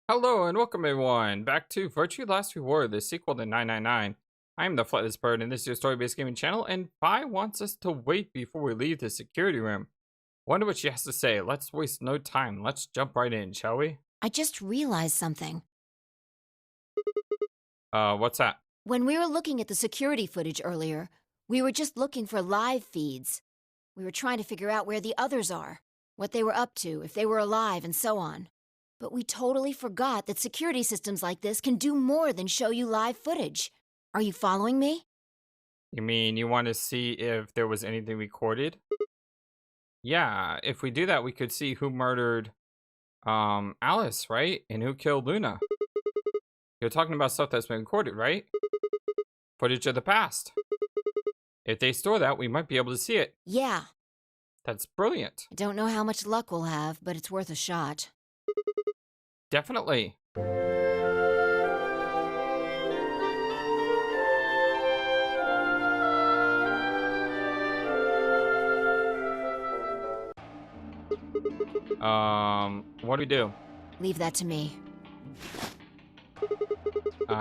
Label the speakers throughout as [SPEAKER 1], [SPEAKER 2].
[SPEAKER 1] Hello and welcome everyone back to Virtue Last Reward, the sequel to 999. I am the FlightlessBird and this is your story-based gaming channel, and Vi wants us to wait before we leave the security room. Wonder what she has to say. Let's waste no time. Let's jump right in, shall we?
[SPEAKER 2] I just realized something.
[SPEAKER 1] What's that?
[SPEAKER 2] When we were looking at the security footage earlier, we were just looking for live feeds. We were trying to figure out where the others are, what they were up to, if they were alive, and so on. But we totally forgot that security systems like this can do more than show you live footage. Are you following me?
[SPEAKER 1] You mean you want to see if there was anything recorded? Yeah, if we do that, we could see who murdered, Alice, right? And who killed Luna. You're talking about stuff that's been recorded, right? Footage of the past. If they store that, we might be able to see it.
[SPEAKER 2] Yeah.
[SPEAKER 1] That's brilliant.
[SPEAKER 2] I don't know how much luck we'll have, but it's worth a shot.
[SPEAKER 1] Definitely. What do we do?
[SPEAKER 2] Leave that to me.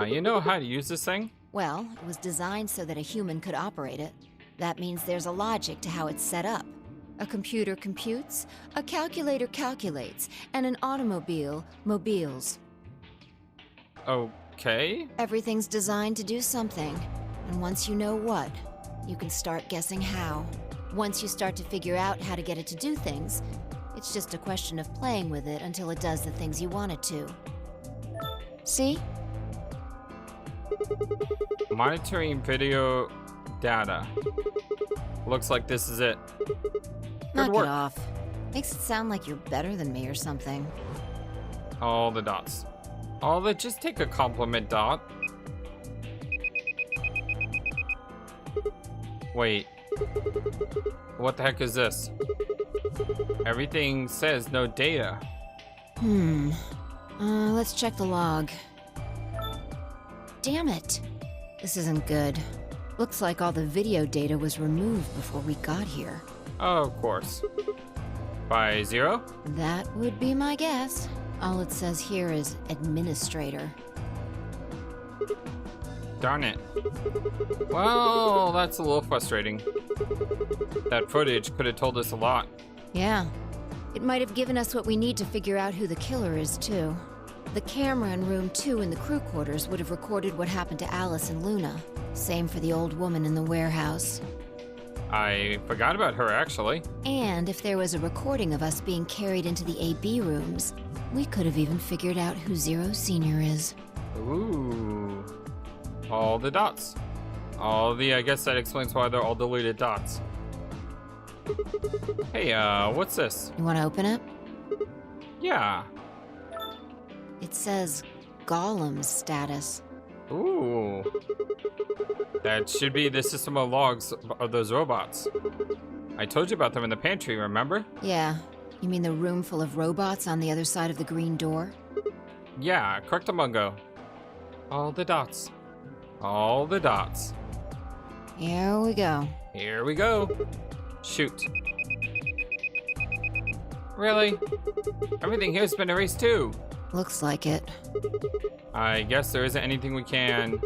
[SPEAKER 1] You know how to use this thing?
[SPEAKER 2] Well, it was designed so that a human could operate it. That means there's a logic to how it's set up. A computer computes, a calculator calculates, and an automobile mobiles.
[SPEAKER 1] Okay.
[SPEAKER 2] Everything's designed to do something, and once you know what, you can start guessing how. Once you start to figure out how to get it to do things, it's just a question of playing with it until it does the things you want it to. See?
[SPEAKER 1] Monitoring video data. Looks like this is it.
[SPEAKER 2] Knock
[SPEAKER 1] work.
[SPEAKER 2] it off. Makes it sound like you're better than me or something.
[SPEAKER 1] All the dots. Just take a compliment, Dot. Wait. What the heck is this? Everything says no data.
[SPEAKER 2] Let's check the log. Damn it. This isn't good. Looks like all the video data was removed before we got here.
[SPEAKER 1] Oh, of course. By Zero?
[SPEAKER 2] That would be my guess. All it says here is administrator.
[SPEAKER 1] Darn it. Well, that's a little frustrating. That footage could have told us a lot.
[SPEAKER 2] Yeah. It might have given us what we need to figure out who the killer is, too. The camera in room 2 in the crew quarters would have recorded what happened to Alice and Luna. Same for the old woman in the warehouse.
[SPEAKER 1] I forgot about her, actually.
[SPEAKER 2] And if there was a recording of us being carried into the AB rooms, we could have even figured out who Zero Senior is.
[SPEAKER 1] Ooh. All the dots. I guess that explains why they're all deleted dots. Hey, what's this?
[SPEAKER 2] You want to open it?
[SPEAKER 1] Yeah.
[SPEAKER 2] It says Golem's status.
[SPEAKER 1] Ooh. That should be the system of logs of those robots. I told you about them in the pantry, remember?
[SPEAKER 2] Yeah. You mean the room full of robots on the other side of the green door?
[SPEAKER 1] Yeah, correctamungo. All the dots. All the dots.
[SPEAKER 2] Here we go.
[SPEAKER 1] Here we go. Shoot. Really? Everything here's been erased too.
[SPEAKER 2] Looks like it.
[SPEAKER 1] I guess there isn't anything we can...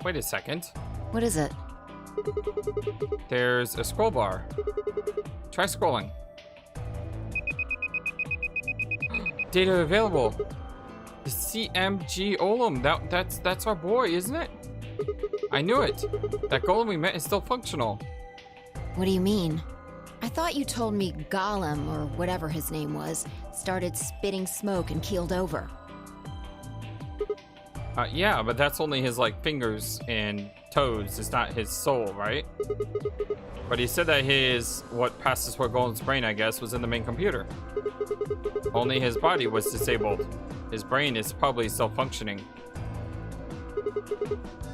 [SPEAKER 1] Wait a second.
[SPEAKER 2] What is it?
[SPEAKER 1] There's a scroll bar. Try scrolling. Data available. The CMG Golem. That's our boy, isn't it? I knew it. That golem we met is still functional.
[SPEAKER 2] What do you mean? I thought you told me Golem, or whatever his name was, started spitting smoke and keeled over.
[SPEAKER 1] Yeah, but that's only his, fingers and toes. It's not his soul, right? But he said that what passes for Golem's brain, I guess, was in the main computer. Only his body was disabled. His brain is probably still functioning.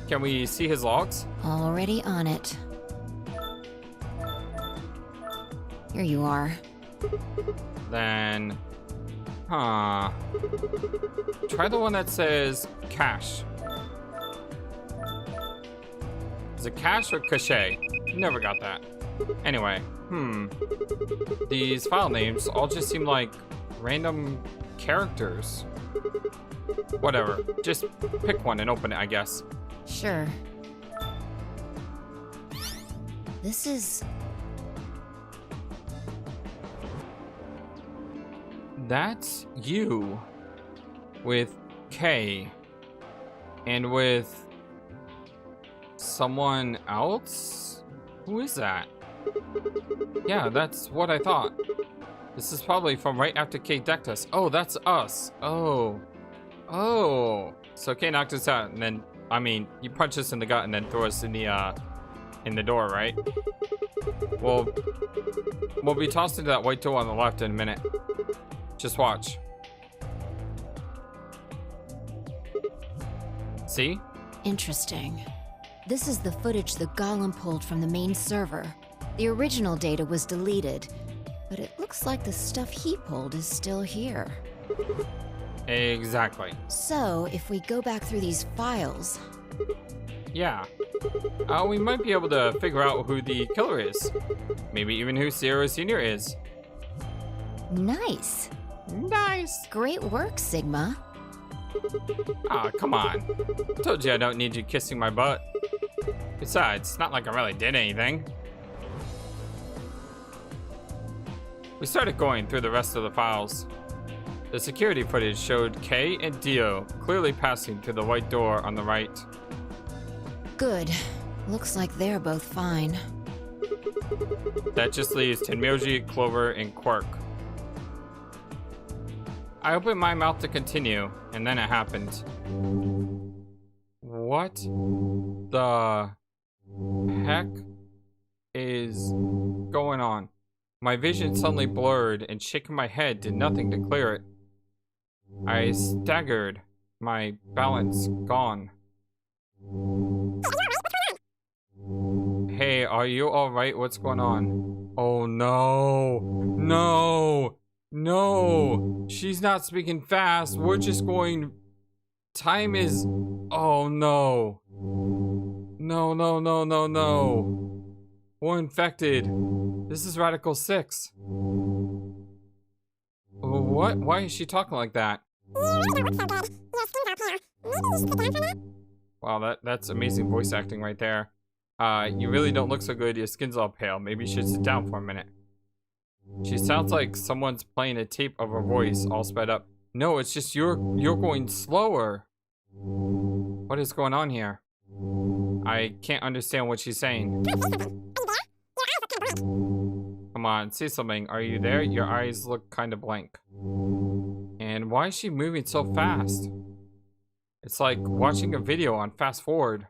[SPEAKER 1] Can we see his logs?
[SPEAKER 2] Already on it. Here you are.
[SPEAKER 1] Then... Huh. Try the one that says cache. Is it cache or cache? Never got that. Anyway, These file names all just seem like random characters. Whatever. Just pick one and open it, I guess.
[SPEAKER 2] Sure. This is...
[SPEAKER 1] That's you. With K. And with... someone else? Who is that? Yeah, that's what I thought. This is probably from right after Kay decked us. Oh, that's us. Oh. Oh. So Kay knocked us out and then, I mean, you punch us in the gut and then throw us in the door, right? Well, we'll be tossed into that white door on the left in a minute. Just watch. See?
[SPEAKER 2] Interesting. This is the footage the Golem pulled from the main server. The original data was deleted, but it looks like the stuff he pulled is still here.
[SPEAKER 1] Exactly.
[SPEAKER 2] So, if we go back through these files...
[SPEAKER 1] Yeah. We might be able to figure out who the killer is. Maybe even who Zero Senior is.
[SPEAKER 2] Nice.
[SPEAKER 1] Nice.
[SPEAKER 2] Great work, Sigma.
[SPEAKER 1] Aw, come on. Told you I don't need you kissing my butt. Besides, it's not like I really did anything. We started going through the rest of the files. The security footage showed Kay and Dio clearly passing through the white door on the right.
[SPEAKER 2] Good. Looks like they're both fine.
[SPEAKER 1] That just leaves Tenmyoji, Clover, and Quark. I opened my mouth to continue, and then it happened. What the heck is going on? My vision suddenly blurred, and shaking my head did nothing to clear it. I staggered, my balance gone. Hey, are you alright? What's going on? Oh no! No! No! She's not speaking fast. We're just going... Time is... Oh no. No, no, no, no, no. We're infected. This is Radical 6. What? Why is she talking like that? Wow, that's amazing voice acting right there. You really don't look so good. Your skin's all pale. Maybe you should sit down for a minute. She sounds like someone's playing a tape of her voice all sped up. No, it's just you're going slower. What is going on here? I can't understand what she's saying. Come on, say something. Are you there? Your eyes look kind of blank. And why is she moving so fast? It's like watching a video on fast forward.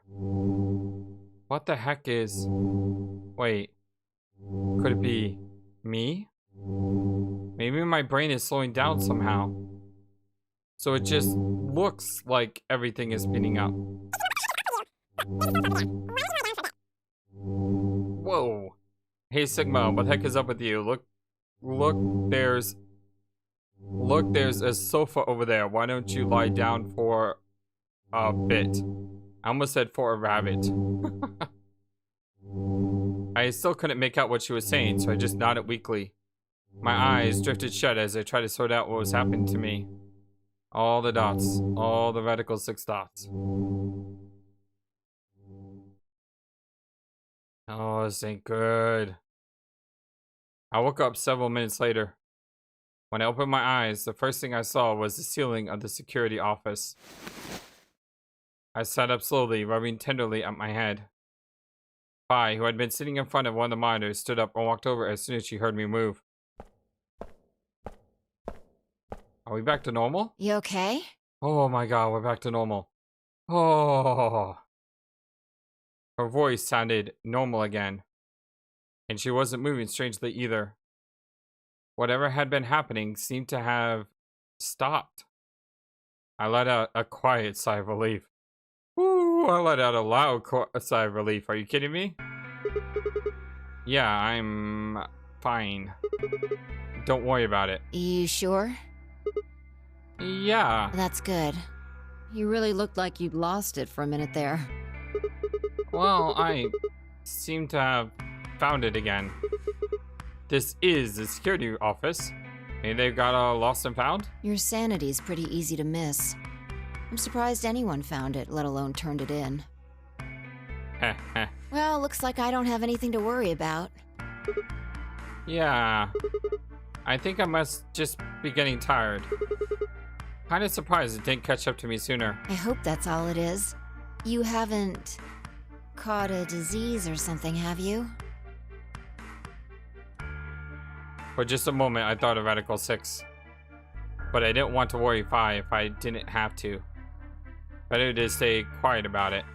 [SPEAKER 1] What the heck is... Wait. Could it be me? Maybe my brain is slowing down somehow. So it just looks like everything is speeding up. Whoa. Hey Sigma, what the heck is up with you? Look, there's a sofa over there. Why don't you lie down for a bit? I almost said for a rabbit. I still couldn't make out what she was saying, so I just nodded weakly. My eyes drifted shut as I tried to sort out what was happening to me. All the dots, all the Radical 6 dots. Oh, this ain't good. I woke up several minutes later. When I opened my eyes, the first thing I saw was the ceiling of the security office. I sat up slowly, rubbing tenderly at my head. Pai, who had been sitting in front of one of the monitors, stood up and walked over as soon as she heard me move. Are we back to normal?
[SPEAKER 2] You okay?
[SPEAKER 1] Oh my god, we're back to normal. Oh. Her voice sounded normal again. And she wasn't moving strangely either. Whatever had been happening seemed to have stopped. I let out a quiet sigh of relief. Woo, I let out a loud sigh of relief. Are you kidding me? Yeah, I'm fine. Don't worry about it.
[SPEAKER 2] You sure?
[SPEAKER 1] Yeah.
[SPEAKER 2] That's good. You really looked like you'd lost it for a minute there.
[SPEAKER 1] Well, I seem to have found it again. This is the security office. Maybe they got lost and found?
[SPEAKER 2] Your sanity's pretty easy to miss. I'm surprised anyone found it, let alone turned it in.
[SPEAKER 1] Heh heh.
[SPEAKER 2] Well, looks like I don't have anything to worry about.
[SPEAKER 1] Yeah. I think I must just be getting tired. Kinda surprised it didn't catch up to me sooner.
[SPEAKER 2] I hope that's all it is. You haven't caught a disease or something, have you?
[SPEAKER 1] For just a moment, I thought of Radical 6. But I didn't want to worry 5 if I didn't have to. Better to stay quiet about it.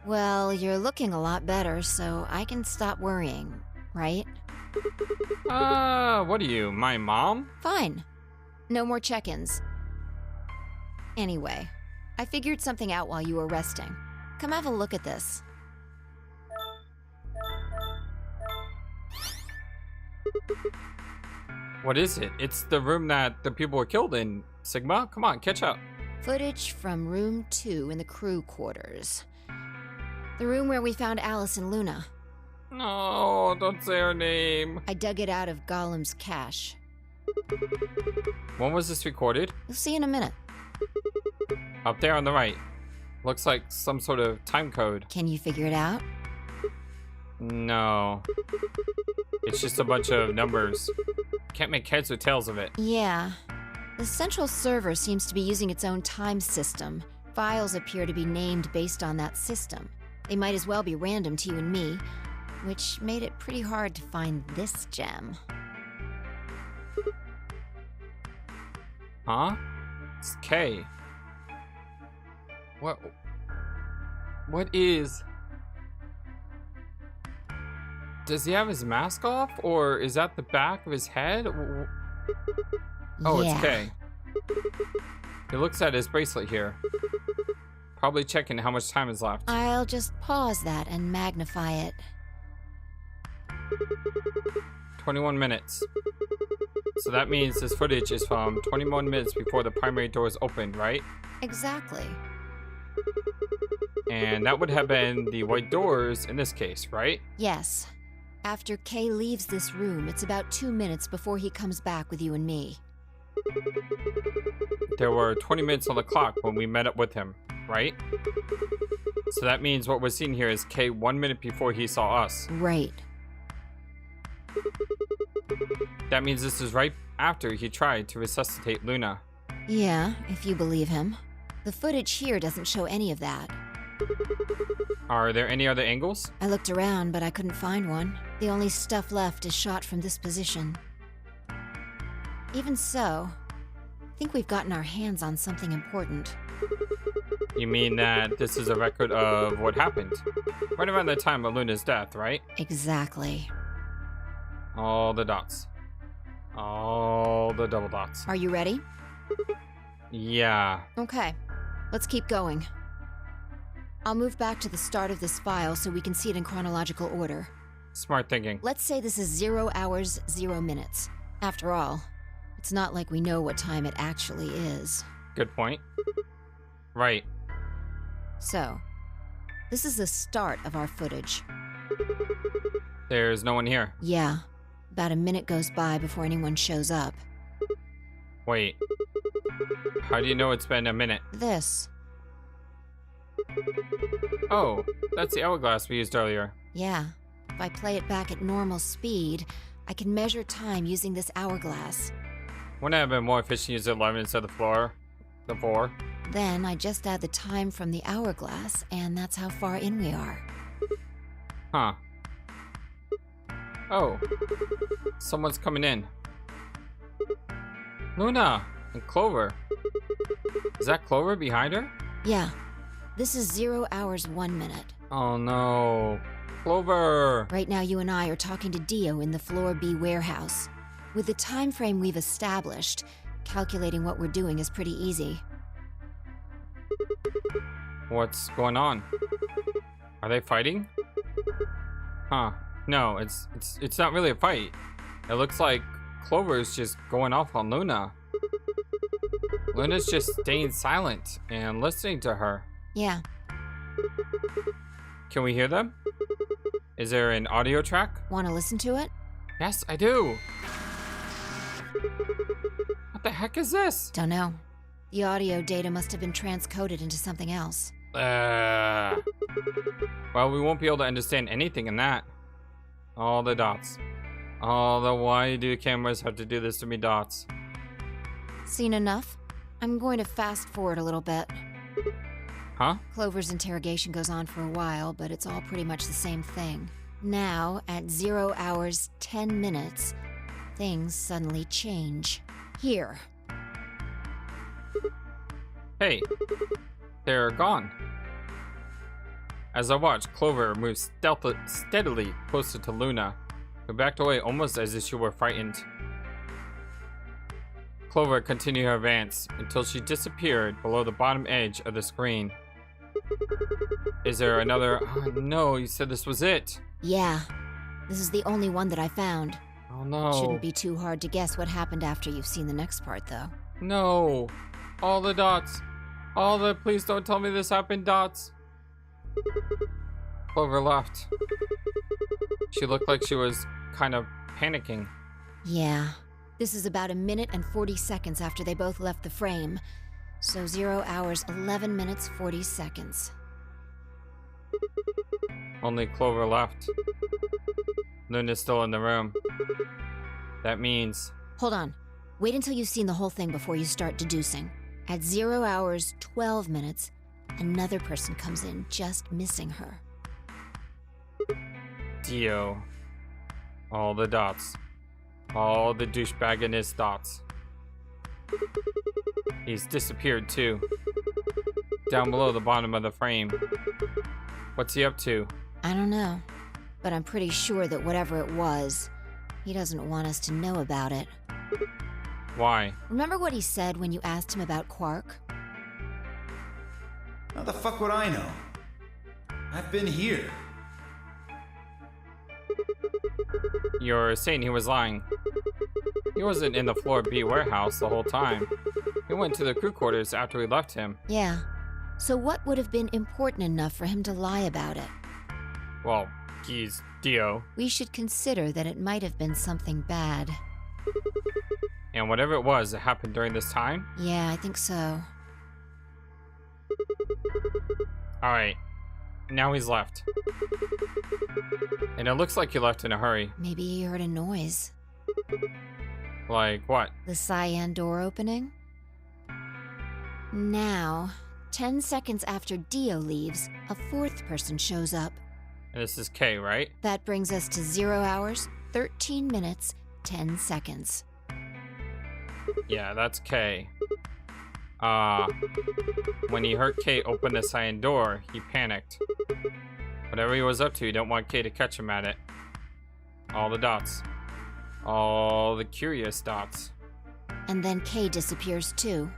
[SPEAKER 2] Well, you're looking a lot better, so I can stop worrying, right?
[SPEAKER 1] What are you, my mom?
[SPEAKER 2] Fine. No more check-ins. Anyway, I figured something out while you were resting. Come have a look at this.
[SPEAKER 1] What is it? It's the room that the people were killed in. Sigma, come on, catch up.
[SPEAKER 2] Footage from room 2 in the crew quarters. The room where we found Alice and Luna.
[SPEAKER 1] No, don't say her name.
[SPEAKER 2] I dug it out of Gollum's cache.
[SPEAKER 1] When was this recorded?
[SPEAKER 2] You'll see in a minute.
[SPEAKER 1] Up there on the right. Looks like some sort of time code.
[SPEAKER 2] Can you figure it out?
[SPEAKER 1] No. It's just a bunch of numbers. Can't make heads or tails of it.
[SPEAKER 2] Yeah. The central server seems to be using its own time system. Files appear to be named based on that system. They might as well be random to you and me, which made it pretty hard to find this gem.
[SPEAKER 1] Huh? It's K. What is... Does he have his mask off, or is that the back of his head? Oh,
[SPEAKER 2] yeah.
[SPEAKER 1] It's K. He looks at his bracelet here. Probably checking how much time is left.
[SPEAKER 2] I'll just pause that and magnify it.
[SPEAKER 1] 21 minutes. So that means this footage is from 21 minutes before the primary doors opened, right?
[SPEAKER 2] Exactly.
[SPEAKER 1] And that would have been the white doors in this case, right?
[SPEAKER 2] Yes. After Kay leaves this room, it's about 2 minutes before he comes back with you and me.
[SPEAKER 1] There were 20 minutes on the clock when we met up with him, right? So that means what we're seeing here is Kay 1 minute before he saw us.
[SPEAKER 2] Right.
[SPEAKER 1] That means this is right after he tried to resuscitate Luna.
[SPEAKER 2] Yeah, if you believe him. The footage here doesn't show any of that.
[SPEAKER 1] Are there any other angles?
[SPEAKER 2] I looked around, but I couldn't find one. The only stuff left is shot from this position. Even so, I think we've gotten our hands on something important.
[SPEAKER 1] You mean that this is a record of what happened? Right around the time of Luna's death, right?
[SPEAKER 2] Exactly.
[SPEAKER 1] All the dots. All the double dots.
[SPEAKER 2] Are you ready?
[SPEAKER 1] Yeah.
[SPEAKER 2] Okay, let's keep going. I'll move back to the start of this file so we can see it in chronological order.
[SPEAKER 1] Smart thinking.
[SPEAKER 2] Let's say this is 0 hours, 0 minutes. After all, it's not like we know what time it actually is.
[SPEAKER 1] Good point. Right.
[SPEAKER 2] So, this is the start of our footage.
[SPEAKER 1] There's no one here.
[SPEAKER 2] Yeah, about a minute goes by before anyone shows up.
[SPEAKER 1] Wait. How do you know it's been a minute?
[SPEAKER 2] This.
[SPEAKER 1] Oh, that's the hourglass we used earlier.
[SPEAKER 2] Yeah, if I play it back at normal speed, I can measure time using this hourglass.
[SPEAKER 1] Wouldn't it have been more efficient to use 11 instead of the 4?
[SPEAKER 2] Then I just add the time from the hourglass, and that's how far in we are.
[SPEAKER 1] Huh. Oh. Someone's coming in. Luna and Clover. Is that Clover behind her?
[SPEAKER 2] Yeah. This is 0 hours, 1 minute.
[SPEAKER 1] Oh no. Clover!
[SPEAKER 2] Right now you and I are talking to Dio in the Floor B warehouse. With the time frame we've established, calculating what we're doing is pretty easy.
[SPEAKER 1] What's going on? Are they fighting? Huh. No, it's not really a fight. It looks like Clover's just going off on Luna. Luna's just staying silent and listening to her.
[SPEAKER 2] Yeah.
[SPEAKER 1] Can we hear them? Is there an audio track?
[SPEAKER 2] Want to listen to it?
[SPEAKER 1] Yes, I do. What the heck is this?
[SPEAKER 2] Don't know. The audio data must have been transcoded into something else.
[SPEAKER 1] Well, we won't be able to understand anything in that. All the dots. All the why do cameras have to do this to me dots?
[SPEAKER 2] Seen enough? I'm going to fast forward a little bit.
[SPEAKER 1] Huh?
[SPEAKER 2] Clover's interrogation goes on for a while, but it's all pretty much the same thing. Now, at 0 hours 10 minutes, things suddenly change. Here.
[SPEAKER 1] Hey, they're gone. As I watched, Clover moved steadily closer to Luna, who backed away almost as if she were frightened. Clover continued her advance until she disappeared below the bottom edge of the screen. Is there another? Oh no, you said this was it.
[SPEAKER 2] Yeah, this is the only one that I found.
[SPEAKER 1] Oh no.
[SPEAKER 2] Shouldn't be too hard to guess what happened after you've seen the next part, though.
[SPEAKER 1] No. All the dots. All the please don't tell me this happened dots. Clover left. She looked like she was kind of panicking.
[SPEAKER 2] Yeah. This is about 1 minute and 40 seconds after they both left the frame. So 0 hours 11 minutes 40 seconds.
[SPEAKER 1] Only Clover left. Luna's still in the room. That means...
[SPEAKER 2] Hold on. Wait until you've seen the whole thing before you start deducing. At 0 hours 12 minutes, another person comes in just missing her.
[SPEAKER 1] Dio. All the dots. All the douchebag-in-his dots. He's disappeared too. Down below the bottom of the frame. What's he up to?
[SPEAKER 2] I don't know. But I'm pretty sure that whatever it was, he doesn't want us to know about it.
[SPEAKER 1] Why?
[SPEAKER 2] Remember what he said when you asked him about Quark?
[SPEAKER 3] How the fuck would I know? I've been here.
[SPEAKER 1] You're saying he was lying. He wasn't in the Floor B warehouse the whole time. He went to the crew quarters after we left him.
[SPEAKER 2] Yeah. So what would have been important enough for him to lie about it?
[SPEAKER 1] Well, he's Dio.
[SPEAKER 2] We should consider that it might have been something bad.
[SPEAKER 1] And whatever it was, it happened during this time?
[SPEAKER 2] Yeah, I think so.
[SPEAKER 1] Alright. Now he's left. And it looks like he left in a hurry.
[SPEAKER 2] Maybe he heard a noise.
[SPEAKER 1] Like what?
[SPEAKER 2] The cyan door opening? Now, 10 seconds after Dio leaves, a fourth person shows up.
[SPEAKER 1] And this is K, right?
[SPEAKER 2] That brings us to 0 hours, 13 minutes, 10 seconds.
[SPEAKER 1] Yeah, that's K. When he heard K open the cyan door, he panicked. Whatever he was up to, he didn't want K to catch him at it. All the dots. All the curious dots.
[SPEAKER 2] And then K disappears too.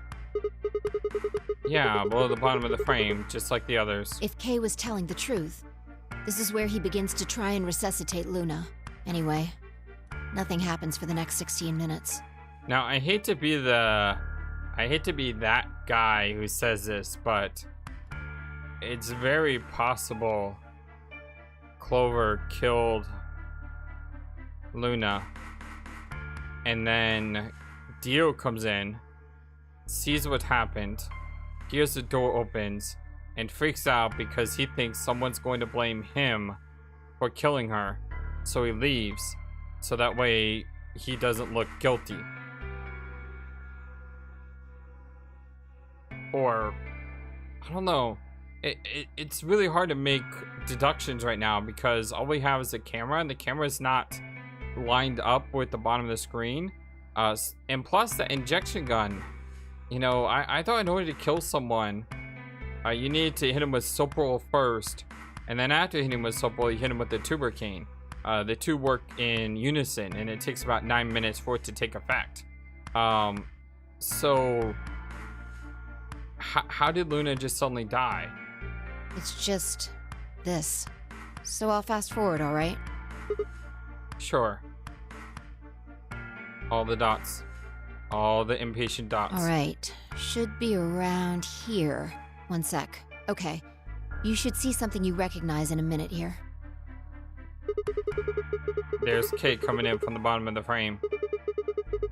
[SPEAKER 1] Yeah, below the bottom of the frame, just like the others.
[SPEAKER 2] If K was telling the truth, this is where he begins to try and resuscitate Luna. Anyway, nothing happens for the next 16 minutes.
[SPEAKER 1] Now, I hate to be that guy who says this, but it's very possible Clover killed Luna. And then Dio comes in, sees what happened, hears the door opens, and freaks out because he thinks someone's going to blame him for killing her. So he leaves, so that way he doesn't look guilty. Or, I don't know. It's really hard to make deductions right now because all we have is the camera, and the camera is not lined up with the bottom of the screen. And plus the injection gun. You know, I thought in order to kill someone, you need to hit him with Soprol first, and then after hitting him with Soprol, you hit him with the tubercane. The two work in unison, and it takes about 9 minutes for it to take effect. So how did Luna just suddenly die?
[SPEAKER 2] It's just this. So I'll fast forward, all right?
[SPEAKER 1] Sure. All the dots. All the impatient dots.
[SPEAKER 2] All right. Should be around here. One sec. Okay. You should see something you recognize in a minute here.
[SPEAKER 1] There's Kate coming in from the bottom of the frame.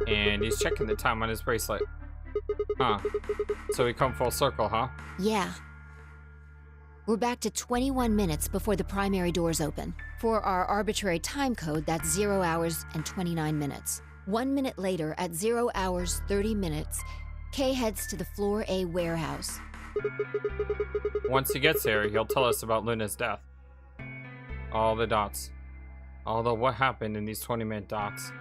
[SPEAKER 1] And he's checking the time on his bracelet. Huh. So we come full circle, huh?
[SPEAKER 2] Yeah. We're back to 21 minutes before the primary doors open. For our arbitrary time code, that's 0 hours and 29 minutes. 1 minute later, at 0 hours 30 minutes, Kay heads to the Floor A warehouse.
[SPEAKER 1] Once he gets there, he'll tell us about Luna's death. All the dots. Although what happened in these 20-minute dots?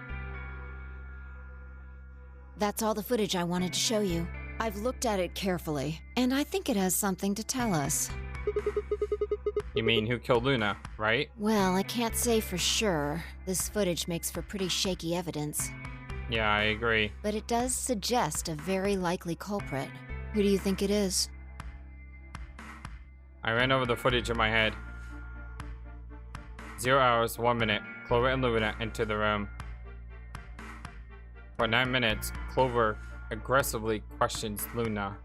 [SPEAKER 2] That's all the footage I wanted to show you. I've looked at it carefully, and I think it has something to tell us.
[SPEAKER 1] You mean who killed Luna, right?
[SPEAKER 2] Well, I can't say for sure. This footage makes for pretty shaky evidence.
[SPEAKER 1] Yeah, I agree.
[SPEAKER 2] But it does suggest a very likely culprit. Who do you think it is?
[SPEAKER 1] I ran over the footage in my head. 0 hours, 1 minute. Clover and Luna enter the room. For 9 minutes, Clover aggressively questions Luna.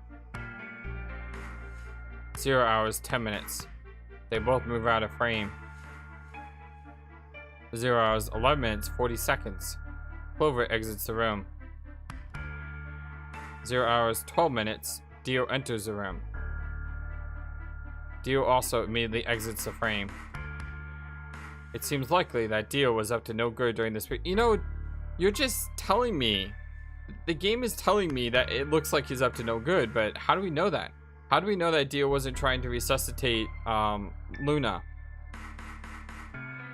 [SPEAKER 1] 0 hours, 10 minutes. They both move out of frame. 0 hours, 11 minutes, 40 seconds. Clover exits the room. 0 hours, 12 minutes. Dio enters the room. Dio also immediately exits the frame. It seems likely that Dio was up to no good during this. You know, you're just telling me. The game is telling me that it looks like he's up to no good, but how do we know that? How do we know that Dio wasn't trying to resuscitate Luna?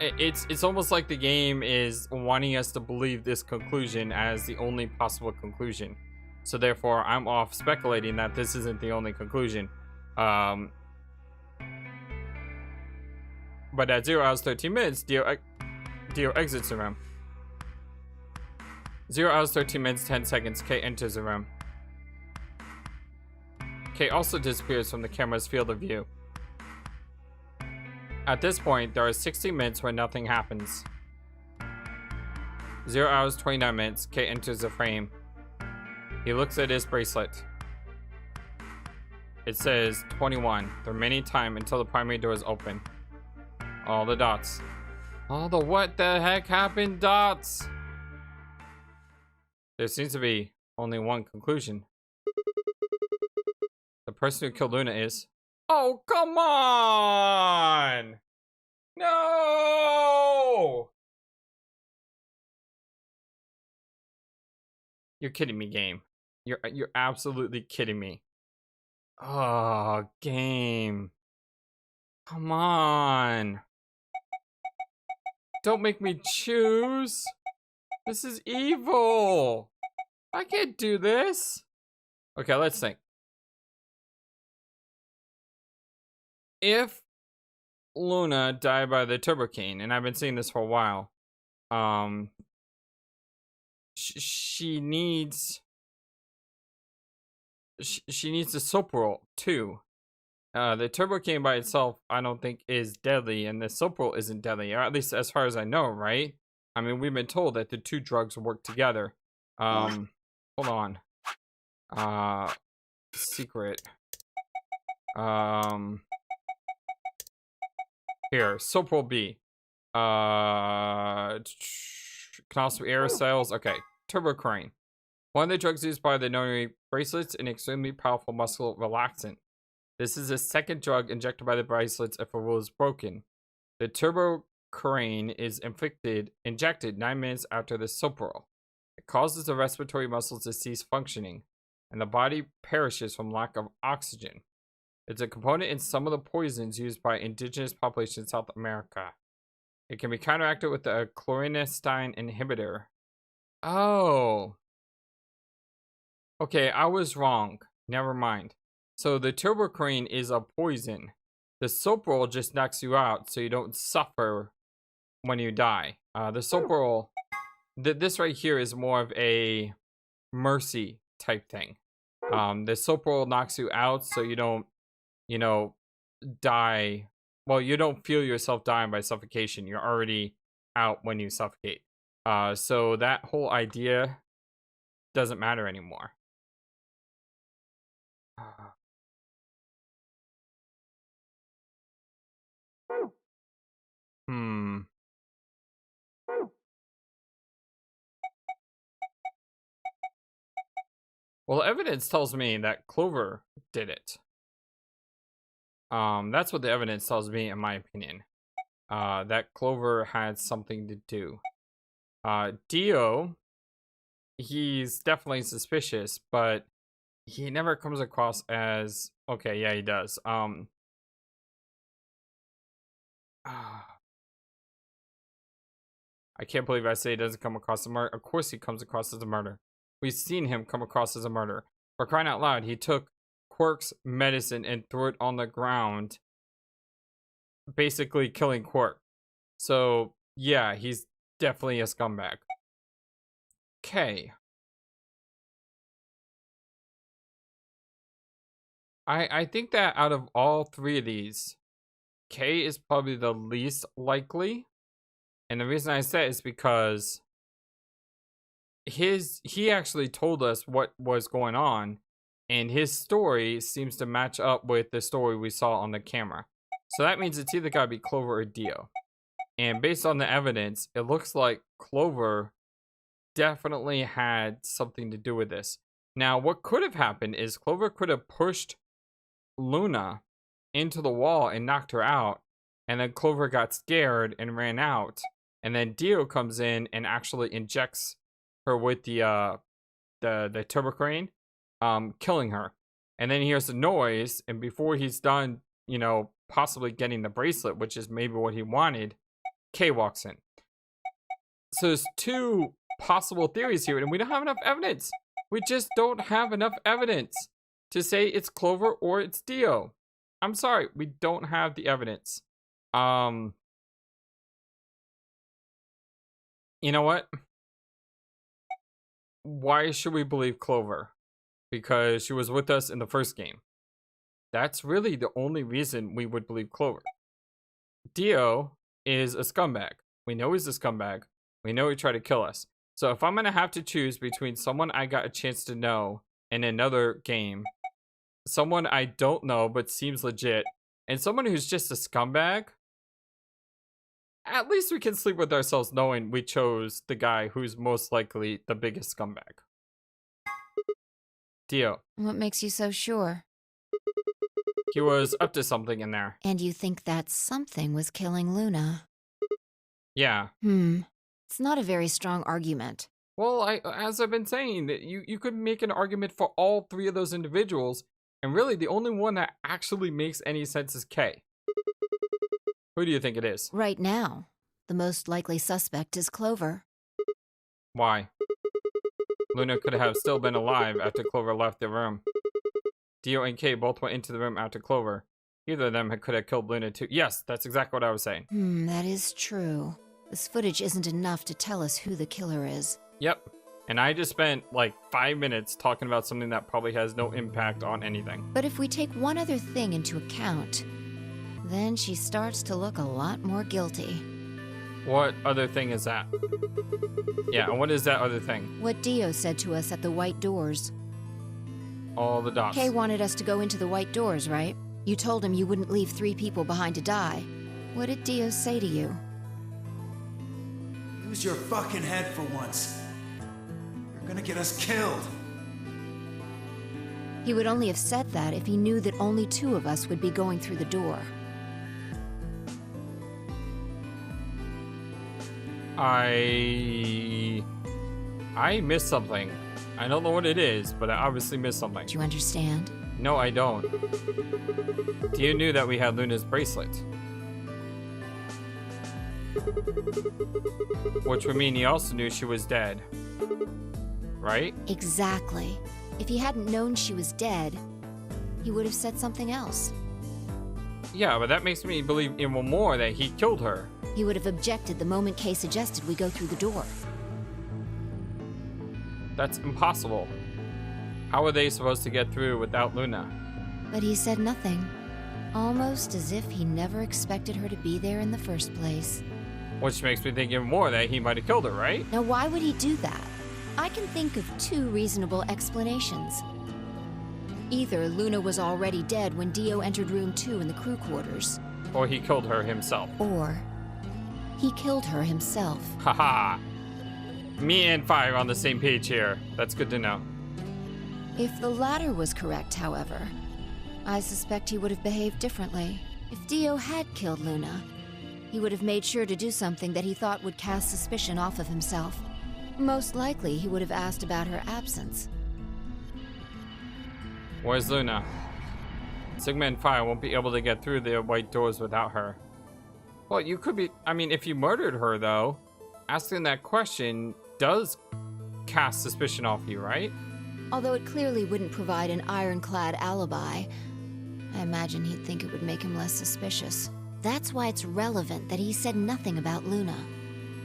[SPEAKER 1] It's almost like the game is wanting us to believe this conclusion as the only possible conclusion. So therefore, I'm off speculating that this isn't the only conclusion. But at 0 hours 13 minutes, Dio exits the room. 0 hours 13 minutes 10 seconds, Kay enters the room. Kay also disappears from the camera's field of view. At this point, there are 60 minutes where nothing happens. 0 hours 29 minutes, Kay enters the frame. He looks at his bracelet. It says 21, the remaining time until the primary doors open. All the dots. All the what the heck happened dots? There seems to be only one conclusion. The person who killed Luna is... Oh, come on! No! You're kidding me, game. You're absolutely kidding me. Oh, game. Come on. Don't make me choose. This is evil. I can't do this. Okay, let's think. If Luna died by the Turbo Cane, and I've been seeing this for a while, she needs the soap roll too. The Turbo Cane by itself, I don't think is deadly, and the soap roll isn't deadly, or at least as far as I know, right? I mean, we've been told that the two drugs work together. Hold on. Secret. Here, soap roll B. Can also be aerosols. Okay, Turbo Crane. One of the drugs used by the Nonary bracelets, an extremely powerful muscle relaxant. This is the second drug injected by the bracelets if a rule is broken. The Turbo Crane is injected 9 minutes after the soap roll. It causes the respiratory muscles to cease functioning, and the body perishes from lack of oxygen. It's a component in some of the poisons used by indigenous populations in South America. It can be counteracted with a chlorine inhibitor. Oh. Okay, I was wrong. Never mind. So the turbocrine is a poison. The soap roll just knocks you out so you don't suffer when you die. The soap roll, this right here is more of a mercy type thing. The soap roll knocks you out so you don't, die. Well, you don't feel yourself dying by suffocation. You're already out when you suffocate. So that whole idea doesn't matter anymore. Well, evidence tells me that Clover did it. That's what the evidence tells me, in my opinion. That Clover had something to do. Dio, he's definitely suspicious, but he never comes across as... Okay, yeah, he does. I can't believe I say he doesn't come across as a murder. Of course he comes across as a murder. We've seen him come across as a murder. For crying out loud, he took Quirk's medicine and threw it on the ground, basically killing Quirk. So, yeah, he's definitely a scumbag. Okay. I think that out of all three of these, K is probably the least likely. And the reason I say it is because he actually told us what was going on, and his story seems to match up with the story we saw on the camera. So that means it's either gotta be Clover or Dio. And based on the evidence, it looks like Clover definitely had something to do with this. Now, what could have happened is Clover could have pushed Luna into the wall and knocked her out, and then Clover got scared and ran out, and then Dio comes in and actually injects her with the turbocrane, killing her. And then he hears the noise, and before he's done, you know, possibly getting the bracelet, which is maybe what he wanted, Kay walks in. So there's two possible theories here, and we don't have enough evidence. We just don't have enough evidence to say it's Clover or it's Dio. I'm sorry, we don't have the evidence. You know what? Why should we believe Clover? Because she was with us in the first game. That's really the only reason we would believe Clover. Dio is a scumbag. We know he's a scumbag. We know he tried to kill us. So if I'm going to have to choose between someone I got a chance to know in another game, someone I don't know but seems legit, and someone who's just a scumbag, at least we can sleep with ourselves knowing we chose the guy who's most likely the biggest scumbag. Dio.
[SPEAKER 2] What makes you so sure?
[SPEAKER 1] He was up to something in there.
[SPEAKER 2] And you think that something was killing Luna?
[SPEAKER 1] Yeah.
[SPEAKER 2] It's not a very strong argument.
[SPEAKER 1] Well, as I've been saying, that you could make an argument for all three of those individuals, and really the only one that actually makes any sense is Kay. Who do you think it is?
[SPEAKER 2] Right now, the most likely suspect is Clover.
[SPEAKER 1] Why? Luna could have still been alive after Clover left the room. Dio and Kay both went into the room after Clover. Either of them could have killed Luna too. Yes, that's exactly what I was saying.
[SPEAKER 2] That is true. This footage isn't enough to tell us who the killer is.
[SPEAKER 1] Yep. And I just spent like 5 minutes talking about something that probably has no impact on anything.
[SPEAKER 2] But if we take one other thing into account, then she starts to look a lot more guilty.
[SPEAKER 1] What other thing is that? Yeah, and what is that other thing?
[SPEAKER 2] What Dio said to us at the White Doors.
[SPEAKER 1] All the dots.
[SPEAKER 2] Kay wanted us to go into the White Doors, right? You told him you wouldn't leave 3 people behind to die. What did Dio say to you?
[SPEAKER 3] Use your fucking head for once. You're gonna get us killed.
[SPEAKER 2] He would only have said that if he knew that only 2 of us would be going through the door.
[SPEAKER 1] I missed something. I don't know what it is, but I obviously missed something.
[SPEAKER 2] Do you understand?
[SPEAKER 1] No, I don't. Dio knew that we had Luna's bracelet. Which would mean he also knew she was dead. Right?
[SPEAKER 2] Exactly. If he hadn't known she was dead, he would have said something else.
[SPEAKER 1] Yeah, but that makes me believe even more that he killed her.
[SPEAKER 2] He would have objected the moment Kay suggested we go through the door.
[SPEAKER 1] That's impossible. How are they supposed to get through without Luna?
[SPEAKER 2] But he said nothing. Almost as if he never expected her to be there in the first place.
[SPEAKER 1] Which makes me think even more that he might have killed her, right?
[SPEAKER 2] Now why would he do that? I can think of 2 reasonable explanations. Either Luna was already dead when Dio entered room 2 in the crew quarters.
[SPEAKER 1] Or he killed her himself.
[SPEAKER 2] Or he killed her himself.
[SPEAKER 1] Haha. Me and Fire on the same page here. That's good to know.
[SPEAKER 2] If the latter was correct, however, I suspect he would have behaved differently. If Dio had killed Luna, he would have made sure to do something that he thought would cast suspicion off of himself. Most likely, he would have asked about her absence.
[SPEAKER 1] Where's Luna? Sigma and Phi won't be able to get through the white doors without her. Well, you could be... I mean, if you murdered her, though, asking that question does cast suspicion off you, right?
[SPEAKER 2] Although it clearly wouldn't provide an ironclad alibi, I imagine he'd think it would make him less suspicious. That's why it's relevant that he said nothing about Luna.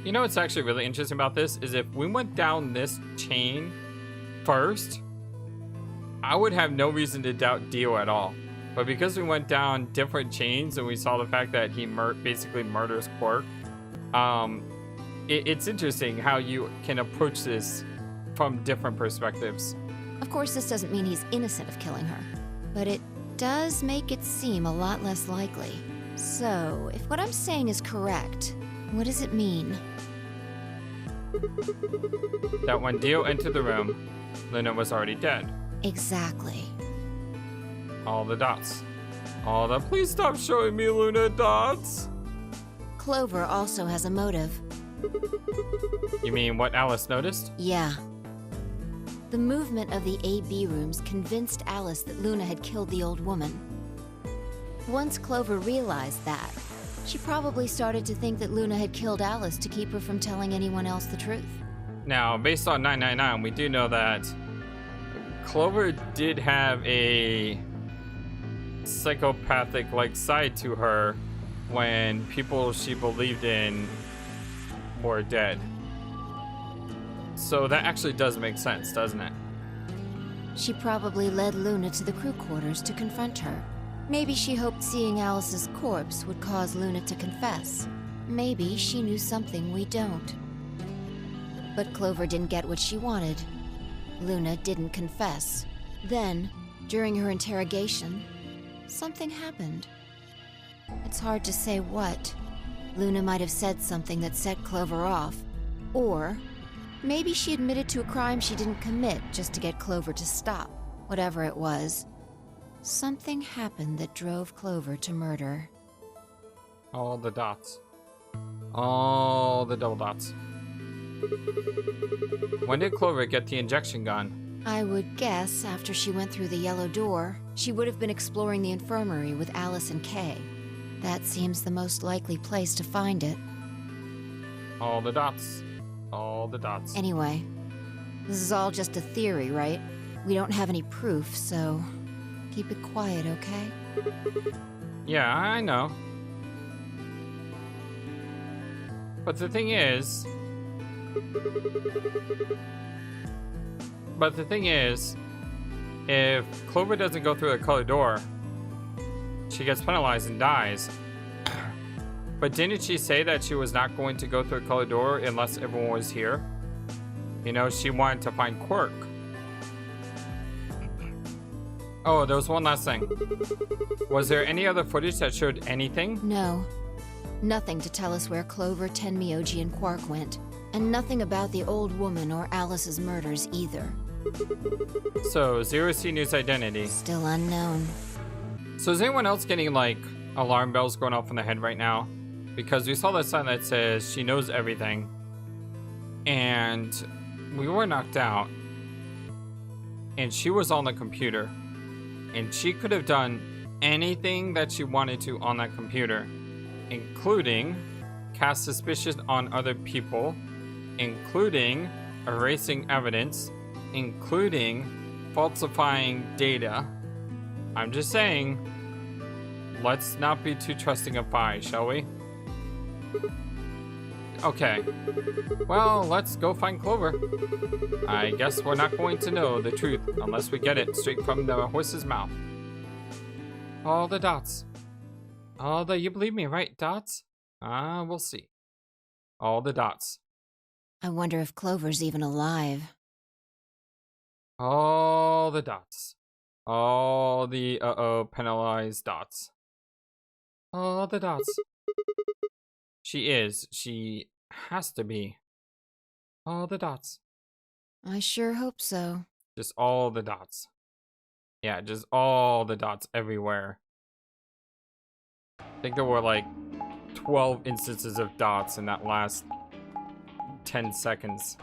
[SPEAKER 1] You know what's actually really interesting about this is if we went down this chain first, I would have no reason to doubt Dio at all. But because we went down different chains and we saw the fact that he basically murders Quark, it's interesting how you can approach this from different perspectives.
[SPEAKER 2] Of course, this doesn't mean he's innocent of killing her, but it does make it seem a lot less likely. So, if what I'm saying is correct, what does it mean?
[SPEAKER 1] That when Dio entered the room, Luna was already dead.
[SPEAKER 2] Exactly.
[SPEAKER 1] All the dots. All the please stop showing me Luna dots.
[SPEAKER 2] Clover also has a motive.
[SPEAKER 1] You mean what Alice noticed?
[SPEAKER 2] Yeah. The movement of the A-B rooms convinced Alice that Luna had killed the old woman. Once Clover realized that, she probably started to think that Luna had killed Alice to keep her from telling anyone else the truth.
[SPEAKER 1] Now, based on 999, we do know that Clover did have a psychopathic-like side to her when people she believed in were dead. So that actually does make sense, doesn't it?
[SPEAKER 2] She probably led Luna to the crew quarters to confront her. Maybe she hoped seeing Alice's corpse would cause Luna to confess. Maybe she knew something we don't. But Clover didn't get what she wanted. Luna didn't confess. Then, during her interrogation, something happened. It's hard to say what. Luna might have said something that set Clover off. Or maybe she admitted to a crime she didn't commit just to get Clover to stop. Whatever it was, something happened that drove Clover to murder.
[SPEAKER 1] All the dots. All the double dots. When did Clover get the injection gun?
[SPEAKER 2] I would guess after she went through the yellow door, she would have been exploring the infirmary with Alice and Kay. That seems the most likely place to find it.
[SPEAKER 1] All the dots. All the dots.
[SPEAKER 2] Anyway, this is all just a theory, right? We don't have any proof, so keep it quiet, okay?
[SPEAKER 1] Yeah, I know. But the thing is... if Clover doesn't go through the colored door, she gets penalized and dies. But didn't she say that she was not going to go through the colored door unless everyone was here? You know, she wanted to find Quark. Oh, there was one last thing. Was there any other footage that showed anything?
[SPEAKER 2] No. Nothing to tell us where Clover, Tenmyoji, and Quark went. And nothing about the old woman or Alice's murders either.
[SPEAKER 1] So, Zero Senior's identity.
[SPEAKER 2] Still unknown.
[SPEAKER 1] So is anyone else getting, like, alarm bells going off in their head right now? Because we saw that sign that says she knows everything. And we were knocked out. And she was on the computer. And she could have done anything that she wanted to on that computer. Including cast suspicion on other people. Including erasing evidence. Including falsifying data. I'm just saying, let's not be too trusting of Phi, shall we? Okay. Well, let's go find Clover. I guess we're not going to know the truth unless we get it straight from the horse's mouth. All the dots. All the, you believe me, right, dots? We'll see. All the dots.
[SPEAKER 2] I wonder if Clover's even alive.
[SPEAKER 1] All the dots. All the, penalized dots. All the dots. She is. She has to be. All the dots.
[SPEAKER 2] I sure hope so.
[SPEAKER 1] Just all the dots. Yeah, just all the dots everywhere. I think there were like 12 instances of dots in that last 10 seconds.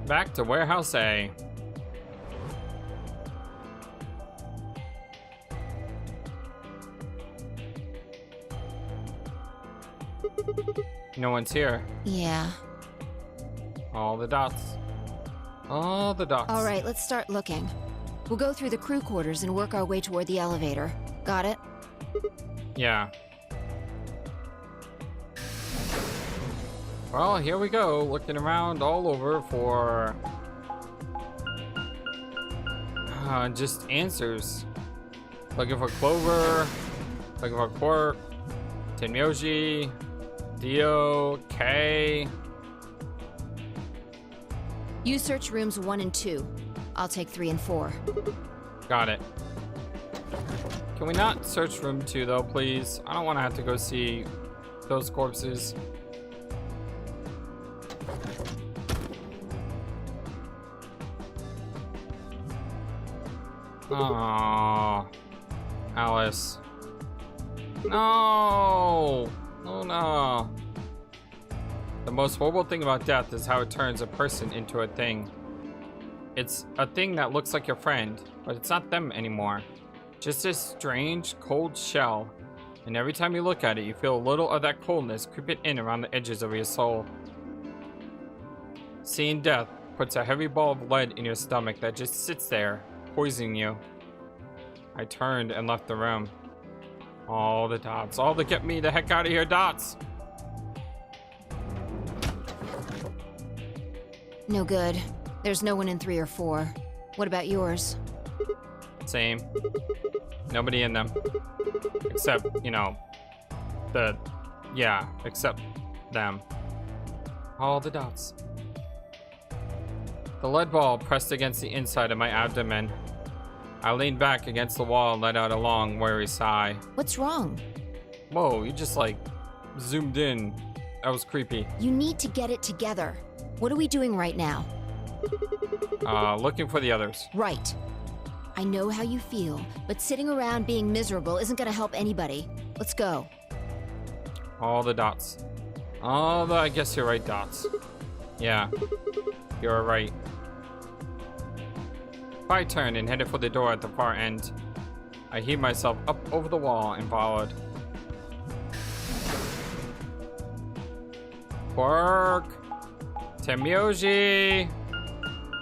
[SPEAKER 1] Back to Warehouse A. No one's here.
[SPEAKER 2] Yeah.
[SPEAKER 1] All the dots. All the dots.
[SPEAKER 2] All right, let's start looking. We'll go through the crew quarters and work our way toward the elevator. Got it?
[SPEAKER 1] Yeah. Well, here we go, looking around all over for just answers. Looking for Clover, looking for Quark, Tenmyoji, Dio, Kay.
[SPEAKER 2] You search rooms 1 and 2. I'll take 3 and 4.
[SPEAKER 1] Got it. Can we not search room 2 though, please? I don't want to have to go see those corpses. Aww, Alice. No! Oh no. The most horrible thing about death is how it turns a person into a thing. It's a thing that looks like your friend, but it's not them anymore. Just this strange, cold shell. And every time you look at it, you feel a little of that coldness creeping in around the edges of your soul. Seeing death puts a heavy ball of lead in your stomach that just sits there, poisoning you. I turned and left the room. All the dots. All the get me the heck out of here dots.
[SPEAKER 2] No good. There's no one in 3 or 4. What about yours?
[SPEAKER 1] Same. Nobody in them. Except, you know, except them. All the dots. The lead ball pressed against the inside of my abdomen. I leaned back against the wall and let out a long, weary sigh.
[SPEAKER 2] What's wrong?
[SPEAKER 1] Whoa, you just like zoomed in. That was creepy.
[SPEAKER 2] You need to get it together. What are we doing right now?
[SPEAKER 1] Looking for the others.
[SPEAKER 2] Right. I know how you feel, but sitting around being miserable isn't gonna help anybody. Let's go.
[SPEAKER 1] All the dots. All the, I guess you're right, dots. Yeah, you're right. I turned and headed for the door at the far end. I heaved myself up over the wall and followed. Quark, Tenmyoji,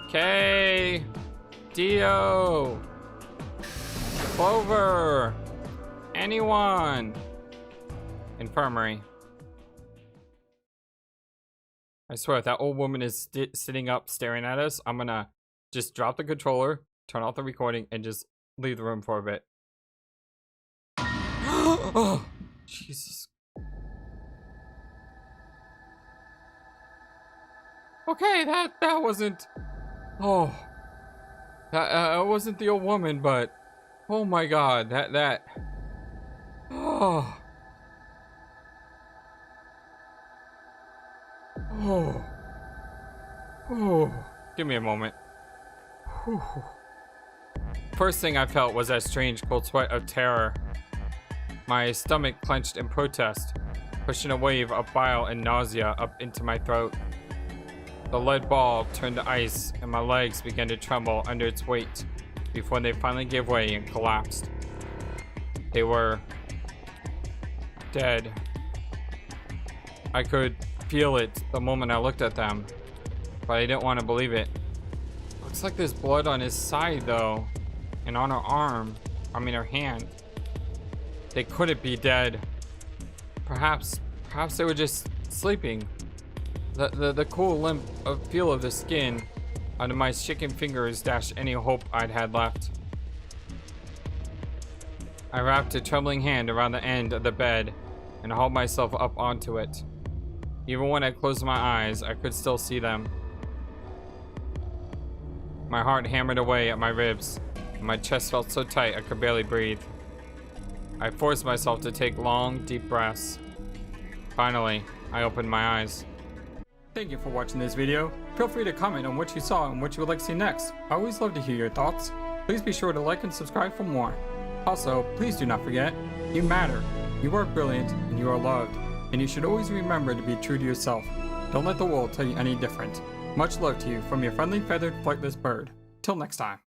[SPEAKER 1] Kay, Dio, Clover, anyone. Infirmary. I swear, if that old woman is sitting up staring at us, I'm gonna just drop the controller, turn off the recording, and just leave the room for a bit. Oh, Jesus. Okay, that wasn't... Oh. That wasn't the old woman, but... Oh my god, that... Oh. Oh. Oh. Give me a moment. Whew. First thing I felt was that strange cold sweat of terror. My stomach clenched in protest, pushing a wave of bile and nausea up into my throat. The lead ball turned to ice and my legs began to tremble under its weight before they finally gave way and collapsed. They were dead. I could feel it the moment I looked at them, but I didn't want to believe it. Looks like there's blood on his side though, and on her arm, I mean her hand. They couldn't be dead. Perhaps they were just sleeping. The cool limp feel of the skin under my shaking fingers dashed any hope I'd had left. I wrapped a trembling hand around the end of the bed and hauled myself up onto it. Even when I closed my eyes, I could still see them. My heart hammered away at my ribs, and my chest felt so tight I could barely breathe. I forced myself to take long, deep breaths. Finally, I opened my eyes. Thank you for watching this video. Feel free to comment on what you saw and what you would like to see next. I always love to hear your thoughts. Please be sure to like and subscribe for more. Also, please do not forget, you matter. You are brilliant and you are loved. And you should always remember to be true to yourself. Don't let the world tell you any different. Much love to you from your friendly feathered flightless bird. Till next time.